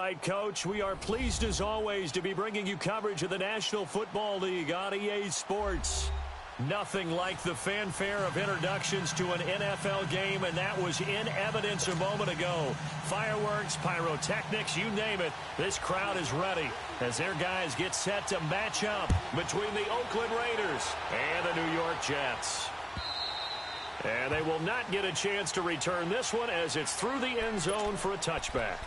right, Coach. We are pleased, as always, to be bringing you coverage of the National Football League on EA Sports. Nothing like the fanfare of introductions to an NFL game, and that was in evidence a moment ago. Fireworks, pyrotechnics, you name it. This crowd is ready as their guys get set to match up between the Oakland Raiders and the New York Jets. And they will not get a chance to return this one as it's through the end zone for a touchback.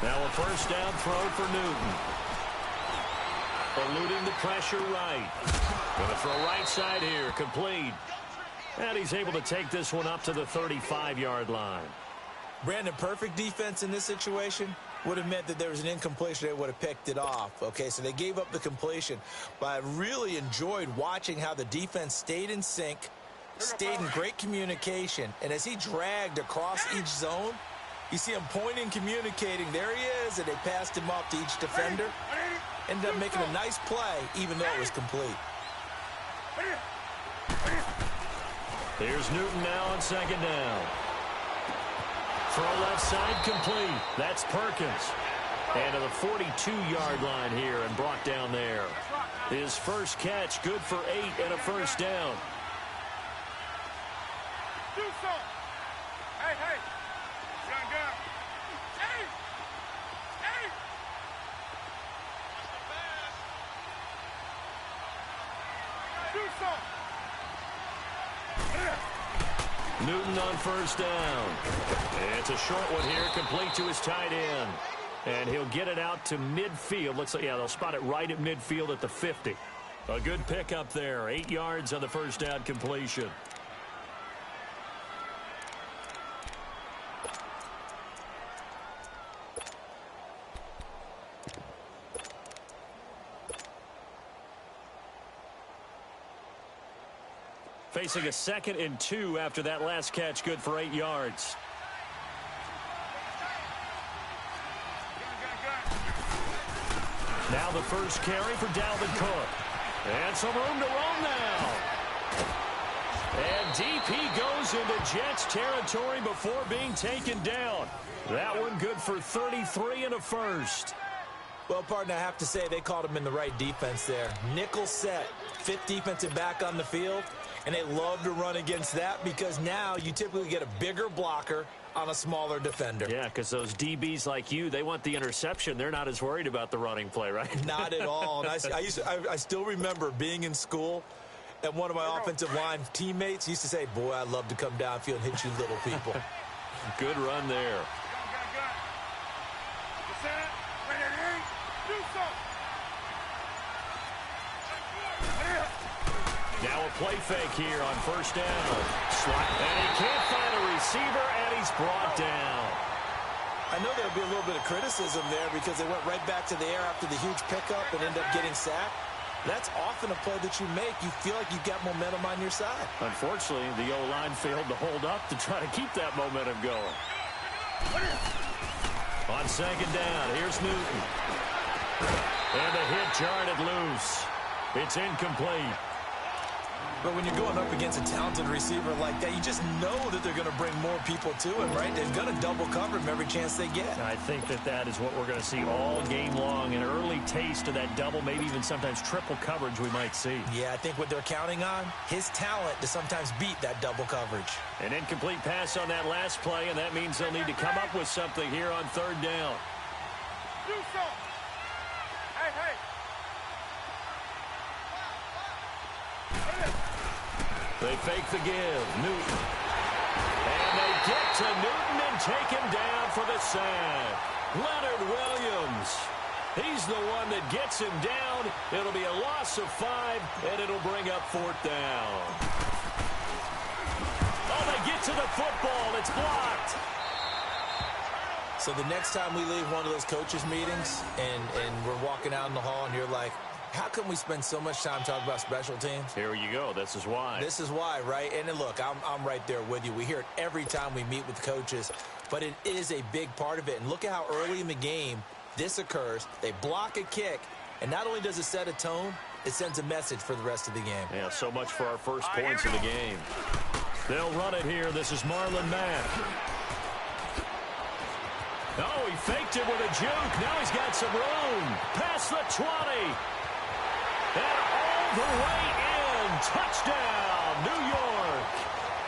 Now a first down throw for Newton. Eluding the pressure right. Going to throw right side here, complete. And he's able to take this one up to the 35-yard line. Brandon, perfect defense in this situation would have meant that there was an incompletion. They would have picked it off. Okay, so they gave up the completion. But I really enjoyed watching how the defense stayed in sync, stayed in great communication. And as he dragged across each zone, you see him pointing, communicating. There he is, and they passed him off to each defender. Ended up making a nice play, even though it was complete. Here's Newton now on second down. Throw left side complete. That's Perkins. And to the 42-yard line here and brought down there. His first catch, good for 8 and a first down. Do so. Hey, hey. Young gun. Hey. Hey. Do so. Newton on first down. It's a short one here, complete to his tight end. And he'll get it out to midfield. Looks like, yeah, they'll spot it right at midfield at the 50. A good pickup there. 8 yards on the first down completion. Facing a 2nd and 2 after that last catch, good for 8 yards. Now the first carry for Dalvin Cook. And some room to roam now. And DP goes into Jets territory before being taken down. That one good for 33 and a first. Well, partner, I have to say they called him in the right defense there. Nickel set, 5th defensive back on the field. And they love to run against that because now you typically get a bigger blocker on a smaller defender. Yeah, because those DBs like you, they want the interception. They're not as worried about the running play, right? Not at all. And I still remember being in school, and one of my offensive line teammates used to say, boy, I'd love to come downfield and hit you little people. Good run there. Now a play fake here on first down. And he can't find a receiver, and he's brought down. I know there'll be a little bit of criticism there because they went right back to the air after the huge pickup and ended up getting sacked. That's often a play that you make. You feel like you've got momentum on your side. Unfortunately, the O-line failed to hold up to try to keep that momentum going. On second down, here's Newton. And the hit jarred it loose. It's incomplete. But when you're going up against a talented receiver like that, you just know that they're going to bring more people to him, right? They're going to double cover him every chance they get. I think that is what we're going to see all game long. An early taste of that double, maybe even sometimes triple coverage we might see. Yeah, I think what they're counting on, his talent to sometimes beat that double coverage. An incomplete pass on that last play, and that means they'll need to come up with something here on third down. Do so. Hey, hey. They fake the give. Newton. And they get to Newton and take him down for the sack. Leonard Williams. He's the one that gets him down. It'll be a loss of 5, and it'll bring up 4th down. Oh, they get to the football. It's blocked. So the next time we leave one of those coaches' meetings and we're walking out in the hall and you're like, How come we spend so much time talking about special teams? Here you go. This is why. This is why, right? And then look, I'm right there with you. We hear it every time we meet with coaches, but it is a big part of it. And look at how early in the game this occurs. They block a kick, and not only does it set a tone, it sends a message for the rest of the game. Yeah, so much for our first points of the game. They'll run it here. This is Marlon Mack. Oh, he faked it with a juke. Now he's got some room. Past the 20. And all the way in. Touchdown, New York.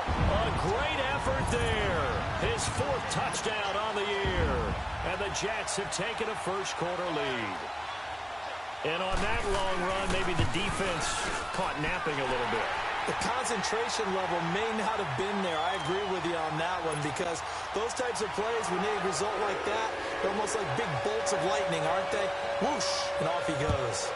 A great effort there. His 4th touchdown on the year. And the Jets have taken a first-quarter lead. And on that long run, maybe the defense caught napping a little bit. The concentration level may not have been there. I agree with you on that one because those types of plays, when they result like that, they're almost like big bolts of lightning, aren't they? Whoosh, and off he goes.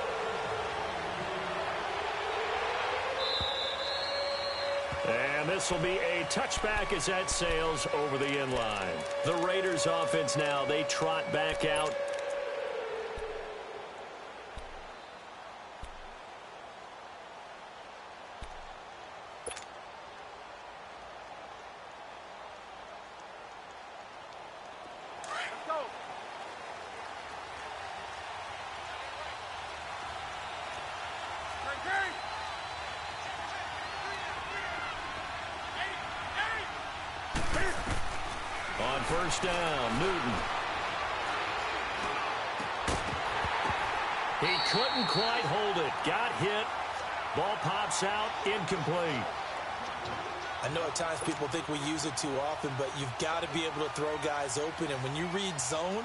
And this will be a touchback as that sails over the end line. The Raiders offense now, they trot back out. On first down, Newton. He couldn't quite hold it. Got hit. Ball pops out. Incomplete. I know at times people think we use it too often, but you've got to be able to throw guys open. And when you read zone,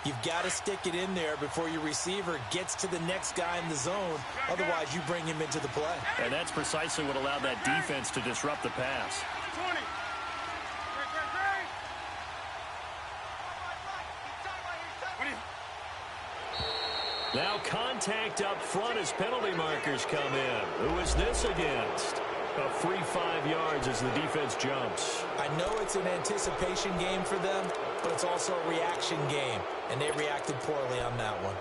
you've got to stick it in there before your receiver gets to the next guy in the zone. Otherwise, you bring him into the play. And that's precisely what allowed that defense to disrupt the pass. 20. Now contact up front as penalty markers come in. Who is this against? A free 5 yards as the defense jumps. I know it's an anticipation game for them, but it's also a reaction game, and they reacted poorly on that one.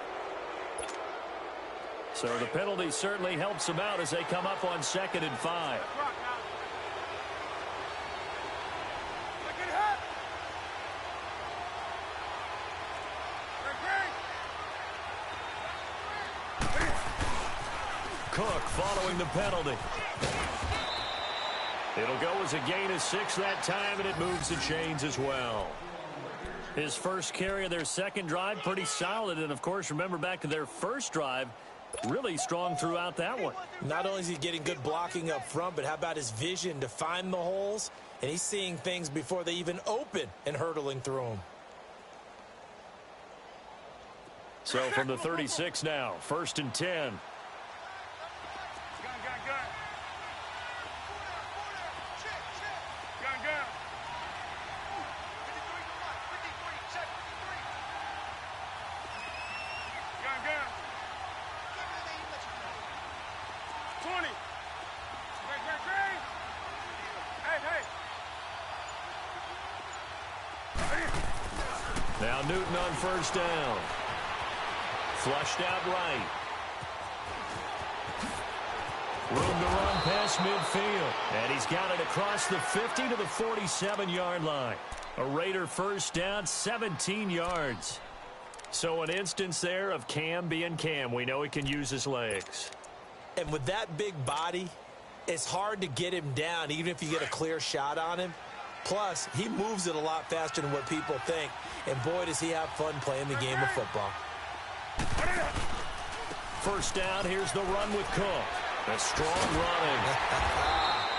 So the penalty certainly helps them out as they come up on 2nd and 5. Cook following the penalty. It'll go as a gain of 6 that time, and it moves the chains as well. His first carry of their second drive, pretty solid. And, of course, remember back to their first drive, really strong throughout that one. Not only is he getting good blocking up front, but how about his vision to find the holes? And he's seeing things before they even open and hurtling through them. So from the 36 now, 1st and 10. Now Newton on first down. Flushed out right. Room to run past midfield. And he's got it across the 50 to the 47-yard line. A Raider first down, 17 yards. So an instance there of Cam being Cam. We know he can use his legs. And with that big body, it's hard to get him down, even if you get a clear shot on him. Plus, he moves it a lot faster than what people think. And boy, does he have fun playing the game of football. First down, here's the run with Cook. A strong running.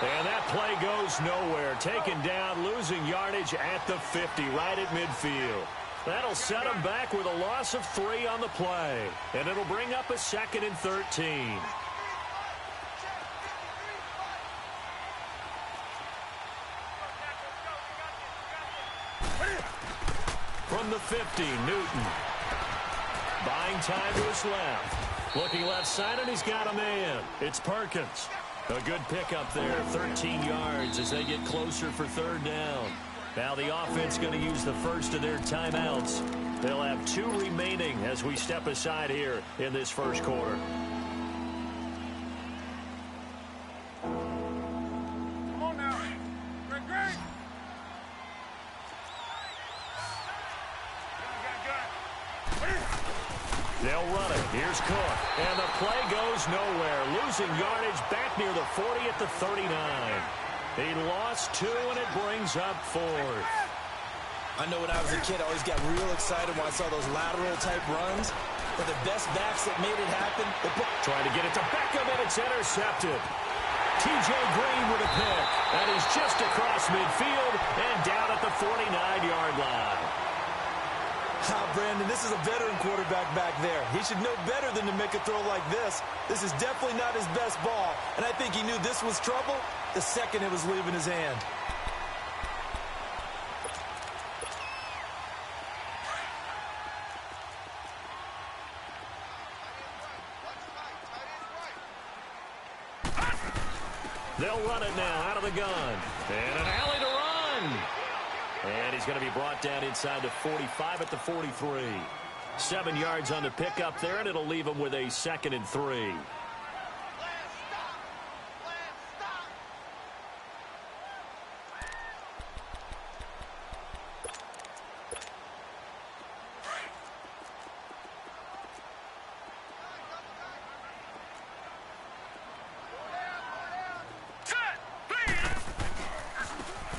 And that play goes nowhere. Taken down, losing yardage at the 50, right at midfield. That'll set him back with a loss of 3 on the play. And it'll bring up a 2nd and 13. From the 50, Newton. Buying time to his left. Looking left side, and he's got a man. It's Perkins. A good pickup there, 13 yards as they get closer for 3rd down. Now the offense going to use the first of their timeouts. They'll have 2 remaining as we step aside here in this first quarter. They'll run it. Here's Cook. And the play goes nowhere. Losing yardage back near the 40 at the 39. He lost 2, and it brings up 4th. I know when I was a kid, I always got real excited when I saw those lateral-type runs. But the best backs that made it happen, trying to get it to Beckham, and it's intercepted. T.J. Green with a pick. And he's just across midfield and down at the 49-yard line. Brandon, this is a veteran quarterback back there. He should know better than to make a throw like this. This is definitely not his best ball, and I think he knew this was trouble the second it was leaving his hand. They'll run it now out of the gun. And an alley to run. And he's going to be brought down inside the 45 at the 43. 7 yards on the pickup there, and it'll leave him with a 2nd and 3.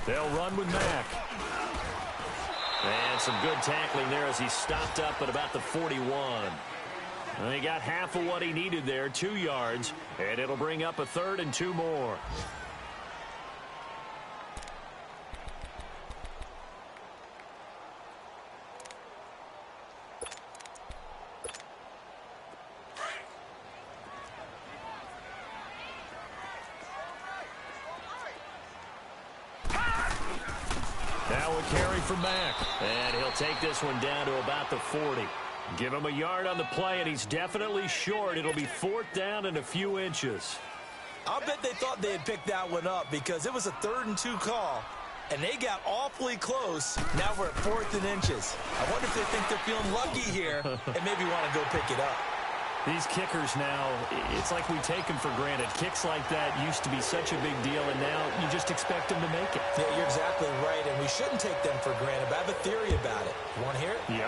They'll run with Mack. And some good tackling there as he stopped up at about the 41. And he got half of what he needed there, 2 yards, and it'll bring up a 3rd and 2 more. Now a carry from Mack. And he'll take this one down to about the 40. Give him a yard on the play, and he's definitely short. It'll be 4th down and a few inches. I'll bet they thought they had picked that one up because it was a 3rd and 2 call, and they got awfully close. Now we're at 4th and inches. I wonder if they think they're feeling lucky here and maybe want to go pick it up. These kickers now, it's like we take them for granted. Kicks like that used to be such a big deal, and now you just expect them to make it. Yeah, you're exactly right, and we shouldn't take them for granted, but I have a theory about it. You want to hear it? Yeah.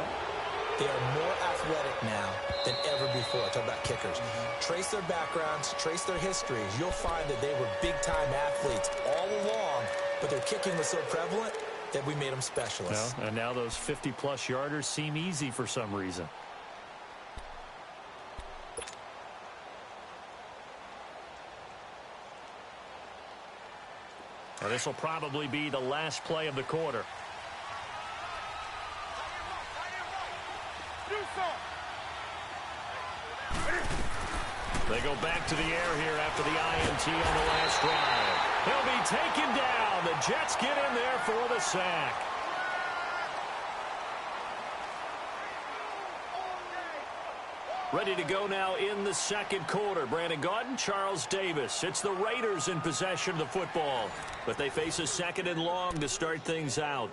They are more athletic now than ever before. Talk about kickers. Trace their backgrounds, trace their histories. You'll find that they were big-time athletes all along, but their kicking was so prevalent that we made them specialists. Well, and now those 50-plus yarders seem easy for some reason. Now, this will probably be the last play of the quarter. They go back to the air here after the INT on the last drive. He'll be taken down. The Jets get in there for the sack. Ready to go now in the 2nd quarter. Brandon Gaudin, Charles Davis. It's the Raiders in possession of the football, but they face a 2nd and long to start things out.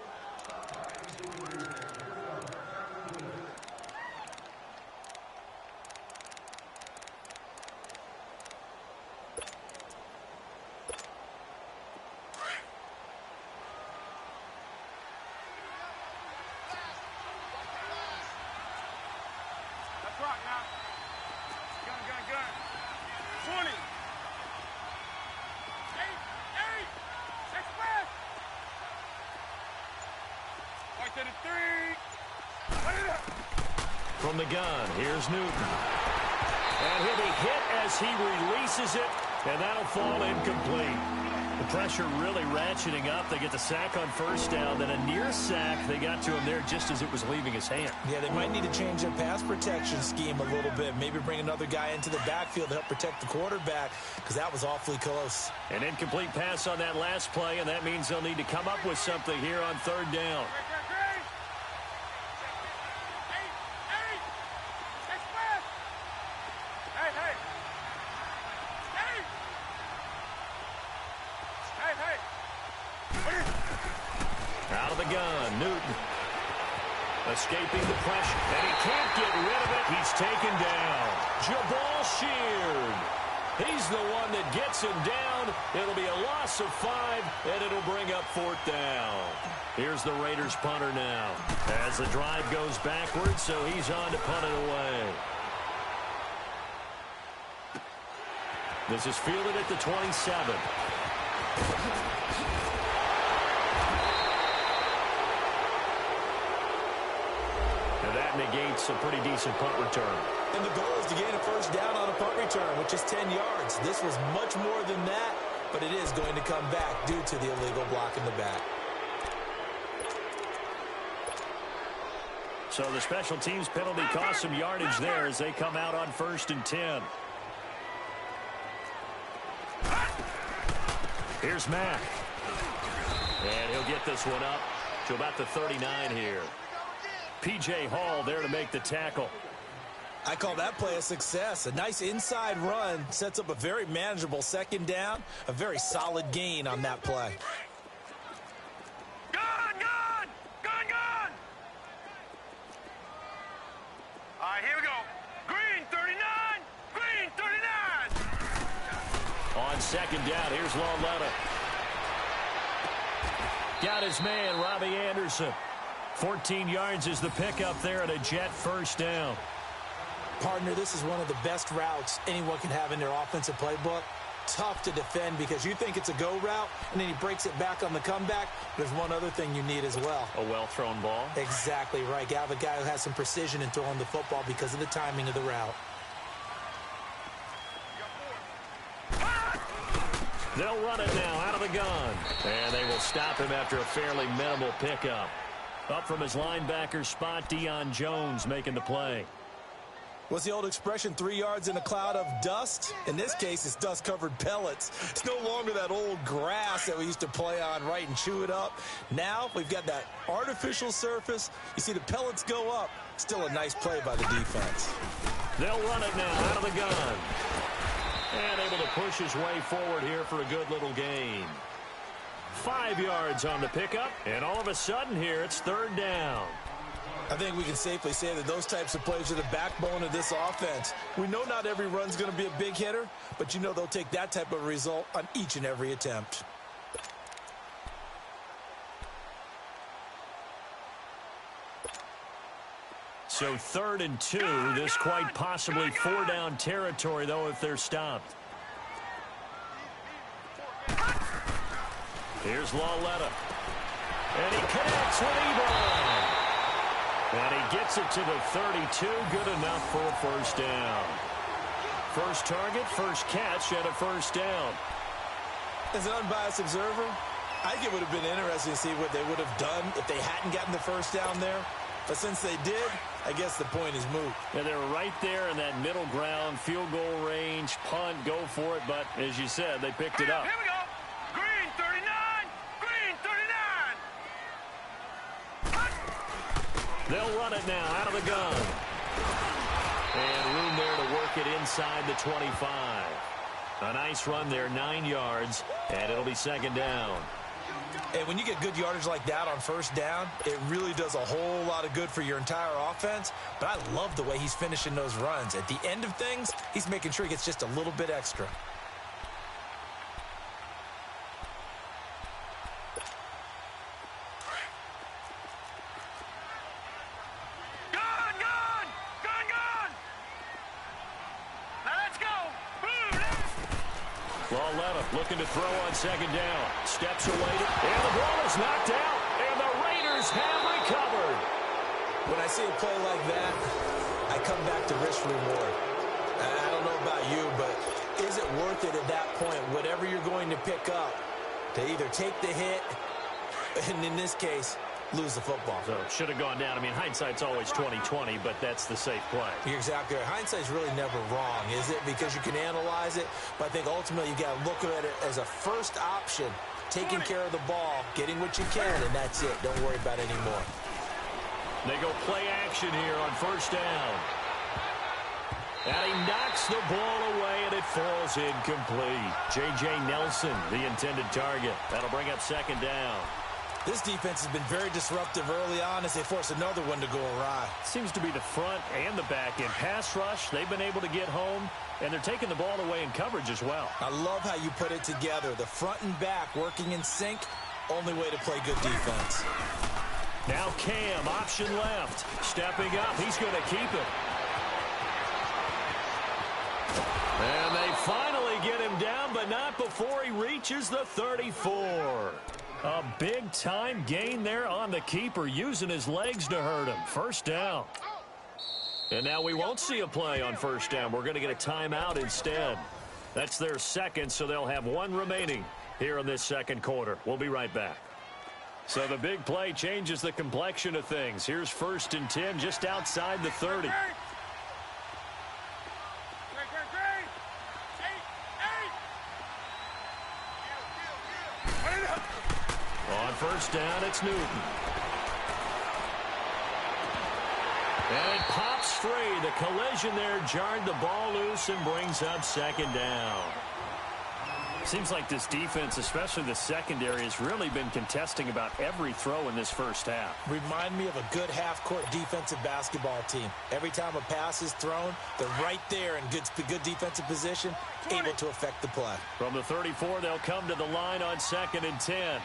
From the gun, here's Newton. And he'll be hit as he releases it, and that'll fall incomplete. The pressure really ratcheting up. They get the sack on 1st down, then a near sack. They got to him there just as it was leaving his hand. Yeah, they might need to change their pass protection scheme a little bit. Maybe bring another guy into the backfield to help protect the quarterback, because that was awfully close. An incomplete pass on that last play, and that means they'll need to come up with something here on 3rd down. Out of the gun, Newton. Escaping the pressure, and he can't get rid of it. He's taken down. Jabal Sheard. He's the one that gets him down. It'll be a loss of 5, and it'll bring up 4th down. Here's the Raiders punter now as the drive goes backwards, so he's on to punt it away. This is fielded at the 27. And that negates a pretty decent punt return. And the goal is to gain a first down on a punt return, which is 10 yards. This was much more than that, but it is going to come back due to the illegal block in the back. So the special teams penalty cost some yardage there as they come out on 1st and 10. Here's Mack. And he'll get this one up to about the 39 here. P.J. Hall there to make the tackle. I call that play a success. A nice inside run sets up a very manageable second down. A very solid gain on that play. Gun, gun! Gun, gun! All right, here we go. Green 39! Green 39! On second down, here's Lauletta. Got his man, Robbie Anderson. 14 yards is the pickup there at a Jet first down. Partner, this is one of the best routes anyone can have in their offensive playbook. Tough to defend because you think it's a go route, and then he breaks it back on the comeback. There's one other thing you need as well. A well-thrown ball. Exactly right. You have a guy who has some precision in throwing the football because of the timing of the route. They'll run it now out of the gun. And they will stop him after a fairly minimal pickup. Up from his linebacker spot, Deion Jones making the play. What's the old expression, 3 yards in a cloud of dust? In this case, it's dust-covered pellets. It's no longer that old grass that we used to play on, right, and chew it up. Now we've got that artificial surface. You see the pellets go up. Still a nice play by the defense. They'll run it now out of the gun. And able to push his way forward here for a good little gain. 5 yards on the pickup, and all of a sudden here it's 3rd down. I think we can safely say that those types of plays are the backbone of this offense. We know not every run's going to be a big hitter, but you know they'll take that type of result on each and every attempt. So 3rd and 2, this quite possibly 4-down territory, though, if they're stopped. Here's Lauletta. And he connects with Ebron. And he gets it to the 32. Good enough for a first down. First target, first catch, and a first down. As an unbiased observer, I think it would have been interesting to see what they would have done if they hadn't gotten the first down there. But since they did, I guess the point is moot. Yeah, they were right there in that middle ground, field goal range, punt, go for it. But as you said, they picked it up. Here we go. Green 39! Green 39! They'll run it now out of the gun. And room there to work it inside the 25. A nice run there, 9 yards, and it'll be 2nd down. And when you get good yardage like that on first down, it really does a whole lot of good for your entire offense. But I love the way he's finishing those runs. At the end of things, he's making sure he gets just a little bit extra. Gun, gun! Gun, gun! Now let's go! Lauletta looking to throw on 2nd down. Steps away, and the ball is knocked out, and the Raiders have recovered. When I see a play like that, I come back to risk reward. I don't know about you, but is it worth it at that point, whatever you're going to pick up, to either take the hit, and in this case, lose the football? So should have gone down. I mean, hindsight's always 20/20, but that's the safe play. You're exactly right. Hindsight's really never wrong, is it? Because you can analyze it, but I think ultimately you got to look at it as a first option, taking care of the ball, getting what you can, and that's it. Don't worry about it anymore. They go play action here on 1st down. And he knocks the ball away, and it falls incomplete. J.J. Nelson, the intended target. That'll bring up 2nd down. This defense has been very disruptive early on as they force another one to go awry. Seems to be the front and the back end. Pass rush, they've been able to get home, and they're taking the ball away in coverage as well. I love how you put it together. The front and back working in sync, only way to play good defense. Now Cam, option left. Stepping up, he's going to keep it. And they finally get him down, but not before he reaches the 34. A big-time gain there on the keeper, using his legs to hurt him. First down. And now we won't see a play on first down. We're going to get a timeout instead. That's their second, so they'll have one remaining here in this second quarter. We'll be right back. So the big play changes the complexion of things. Here's 1st and 10 just outside the 30. On first down, it's Newton. And it pops free. The collision there jarred the ball loose and brings up second down. Seems like this defense, especially the secondary, has really been contesting about every throw in this first half. Remind me of a good half-court defensive basketball team. Every time a pass is thrown, they're right there in good defensive position, able to affect the play. From the 34, they'll come to the line on 2nd and 10.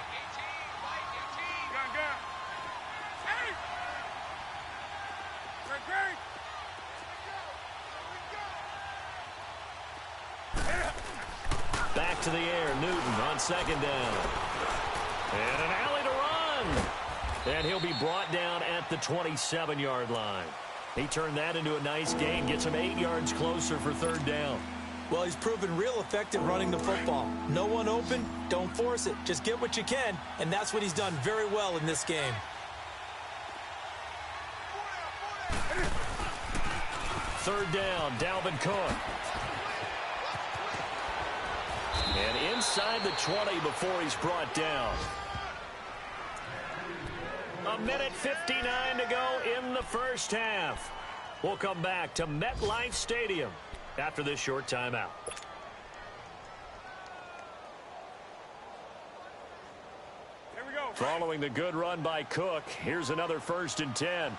Back to the air, Newton on 2nd down. And an alley to run. And he'll be brought down at the 27-yard line. He turned that into a nice gain, gets him 8 yards closer for 3rd down. Well, he's proven real effective running the football. No one open, don't force it. Just get what you can, and that's what he's done very well in this game. Third down, Dalvin Cook. And inside the 20 before he's brought down. 1:59 to go in the first half. We'll come back to MetLife Stadium after this short timeout. Here we go. Following the good run by Cook, here's another 1st and 10.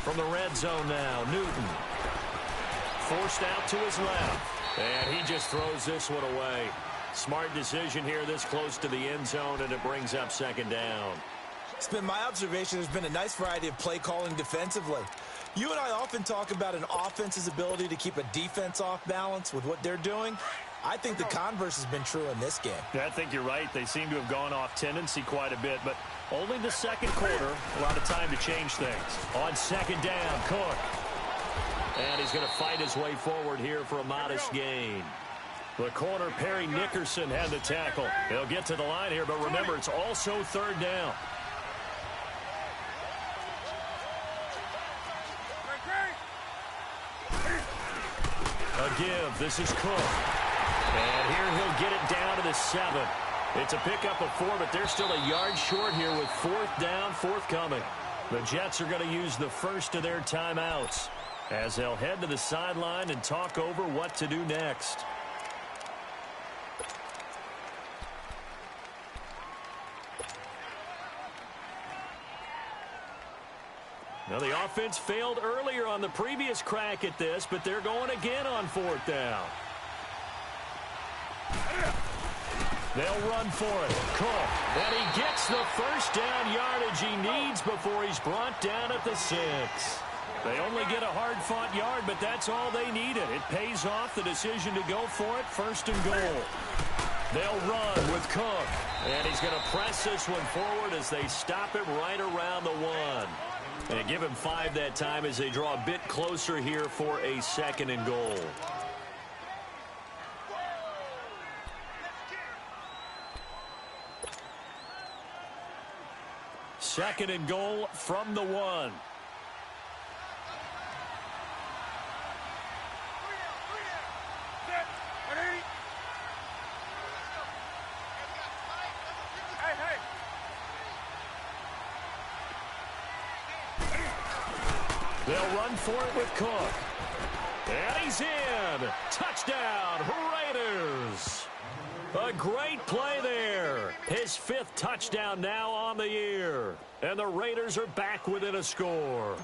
From the red zone now, Newton. Forced out to his left. And he just throws this one away. Smart decision here this close to the end zone, and it brings up 2nd down. It's been my observation there's been a nice variety of play calling defensively. You and I often talk about an offense's ability to keep a defense off balance with what they're doing. I think the converse has been true in this game. Yeah, I think you're right. They seem to have gone off tendency quite a bit, but only the second quarter, a lot of time to change things. On 2nd down, Cook. And he's going to fight his way forward here for a modest gain. The corner, Perry Nickerson, had the tackle. He'll get to the line here, but remember, it's also 3rd down. A give. This is Cook. And here he'll get it down to the 7. It's a pickup of 4, but they're still a yard short here with 4th down forthcoming. The Jets are going to use the first of their timeouts as they'll head to the sideline and talk over what to do next. Now, the offense failed earlier on the previous crack at this, but they're going again on 4th down. They'll run for it. Cook. And he gets the first down yardage he needs before he's brought down at the 6. They only get a hard-fought yard, but that's all they needed. It pays off the decision to go for it, 1st and goal. They'll run with Cook. And he's going to press this one forward as they stop it right around the 1. And give him 5 that time as they draw a bit closer here for a 2nd and goal. Second and goal from the 1. They'll run for it with Cook. And he's in. Touchdown, Raiders. A great play there. His 5th touchdown now on the year. And the Raiders are back within a score.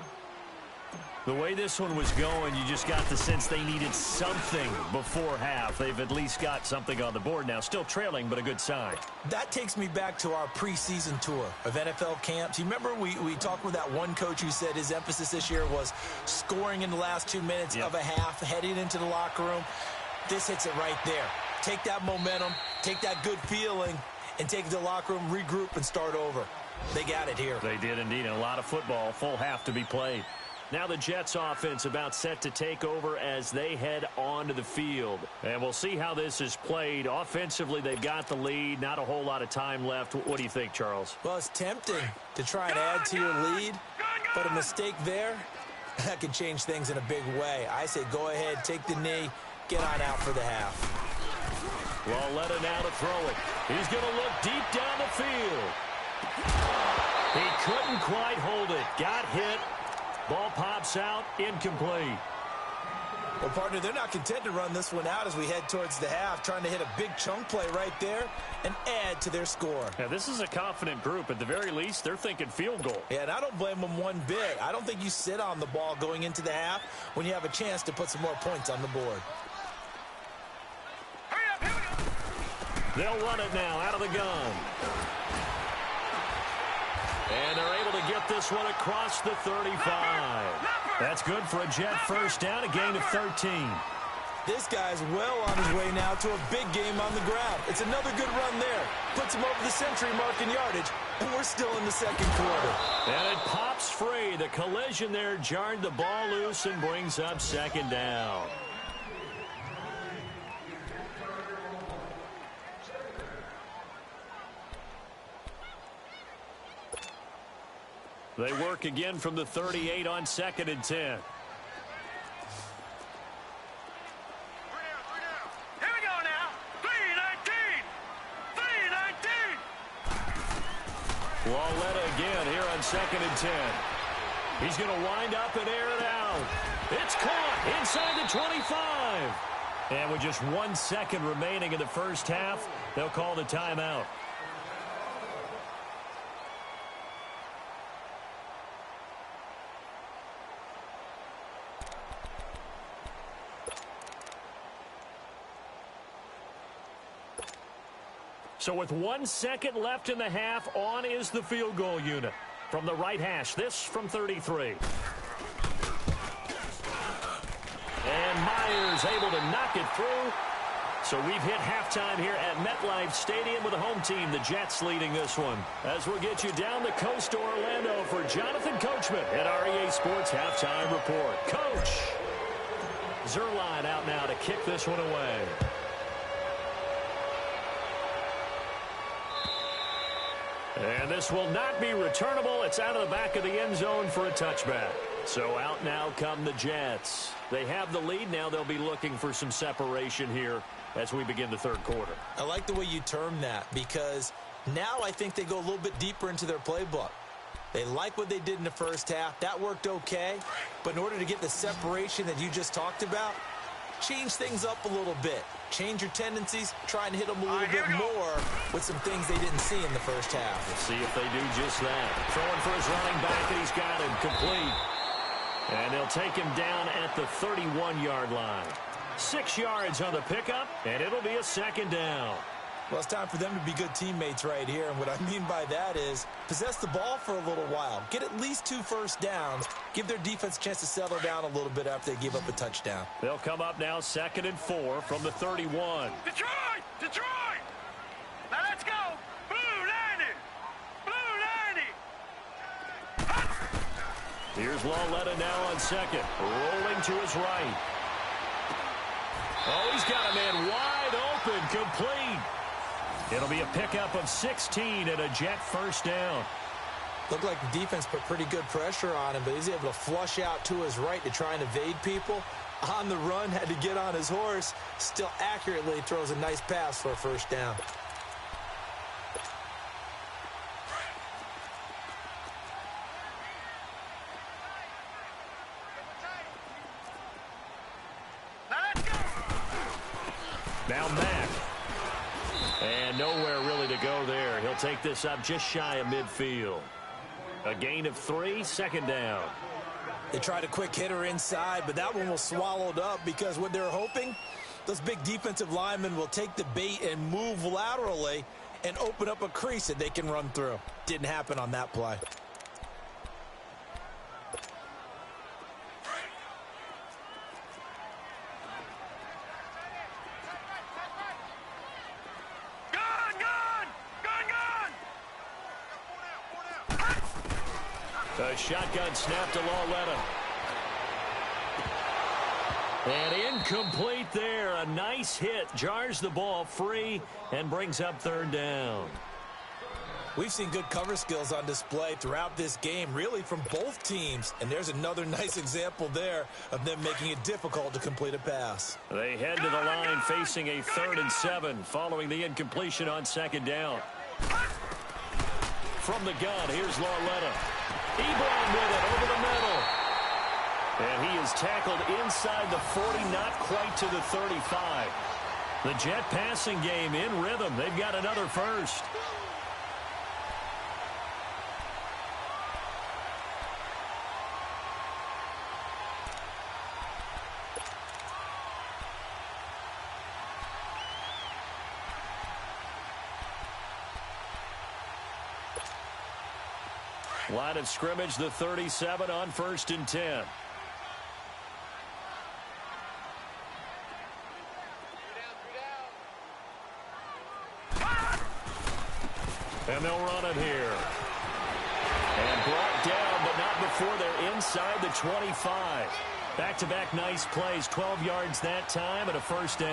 The way this one was going, you just got the sense they needed something before half. They've at least got something on the board now. Still trailing, but a good sign. That takes me back to our preseason tour of NFL camps. You remember we talked with that one coach who said his emphasis this year was scoring in the last 2 minutes of a half, heading into the locker room. This hits it right there. Take that momentum, take that good feeling, and take it to the locker room, regroup, and start over. They got it here. They did indeed. And a lot of football, full half to be played. Now the Jets offense about set to take over as they head onto the field. And we'll see how this is played. Offensively, they've got the lead. Not a whole lot of time left. What do you think, Charles? Well, it's tempting to try and add to your lead, but a mistake there, that can change things in a big way. I say go ahead, take the knee, get on out for the half. Lauletta now to throw it. He's going to look deep down the field. He couldn't quite hold it. Got hit. Ball pops out, incomplete. Well, partner, they're not content to run this one out as we head towards the half, trying to hit a big chunk play right there and add to their score. Yeah, this is a confident group. At the very least, they're thinking field goal. Yeah, and I don't blame them one bit. I don't think you sit on the ball going into the half when you have a chance to put some more points on the board. Hurry up, here we go. They'll run it now out of the gun. And they're able to get this one across the 35. That's good for a Jet first down, a gain of 13. This guy's well on his way now to a big game on the ground. It's another good run there. Puts him over the century mark in yardage, and we're still in the second quarter. And it pops free. The collision there jarred the ball loose and brings up second down. They work again from the 38 on 2nd and 10. 3 down. Here we go now. 3-19. 3-19. Lauletta again here on 2nd and 10. He's going to wind up and air it out. It's caught inside the 25. And with just 1 second remaining in the first half, they'll call the timeout. So with 1 second left in the half, on is the field goal unit. From the right hash, this from 33. And Myers able to knock it through. So we've hit halftime here at MetLife Stadium with the home team, the Jets, leading this one. As we'll get you down the coast to Orlando for Jonathan Coachman at REA Sports Halftime Report. Coach! Zerline out now to kick this one away. And this will not be returnable. It's out of the back of the end zone for a touchback. So out now come the Jets. They have the lead. Now they'll be looking for some separation here as we begin the third quarter. I like the way you term that because now I think they go a little bit deeper into their playbook. They like what they did in the first half. That worked okay. But in order to get the separation that you just talked about, change things up a little bit. Change your tendencies, try and hit them a little bit more with some things they didn't see in the first half. Let's see if they do just that. Throwing for his running back, and he's got him complete. And they'll take him down at the 31-yard line. 6 yards on the pickup, and it'll be a second down. Well, it's time for them to be good teammates right here. And what I mean by that is possess the ball for a little while. Get at least 2 first downs. Give their defense a chance to settle down a little bit after they give up a touchdown. They'll come up now 2nd and 4 from the 31. Detroit! Detroit! Now let's go! Blue 90! Blue 90! Here's Lauletta now on 2nd. Rolling to his right. Oh, he's got a man wide open, complete. It'll be a pickup of 16 and a Jet first down. Looked like the defense put pretty good pressure on him, but he's able to flush out to his right to try and evade people. On the run, had to get on his horse. Still accurately throws a nice pass for a first down. Now Mack. And nowhere really to go there. He'll take this up just shy of midfield. A gain of 3, second down. They tried a quick hitter inside, but that one was swallowed up because what they're hoping, those big defensive linemen will take the bait and move laterally and open up a crease that they can run through. Didn't happen on that play. A shotgun snap to Lauletta. And incomplete there. A nice hit. Jars the ball free and brings up third down. We've seen good cover skills on display throughout this game, really from both teams. And there's another nice example there of them making it difficult to complete a pass. They head to the line facing a 3rd and 7 following the incompletion on 2nd down. From the gun, here's Lauletta. Ebron with it over the middle. And he is tackled inside the 40, not quite to the 35. The Jet passing game in rhythm. They've got another first. Line of scrimmage, the 37 on 1st and 10. And they'll run it here. And brought down, but not before they're inside the 25. Back-to-back nice plays, 12 yards that time and a first down.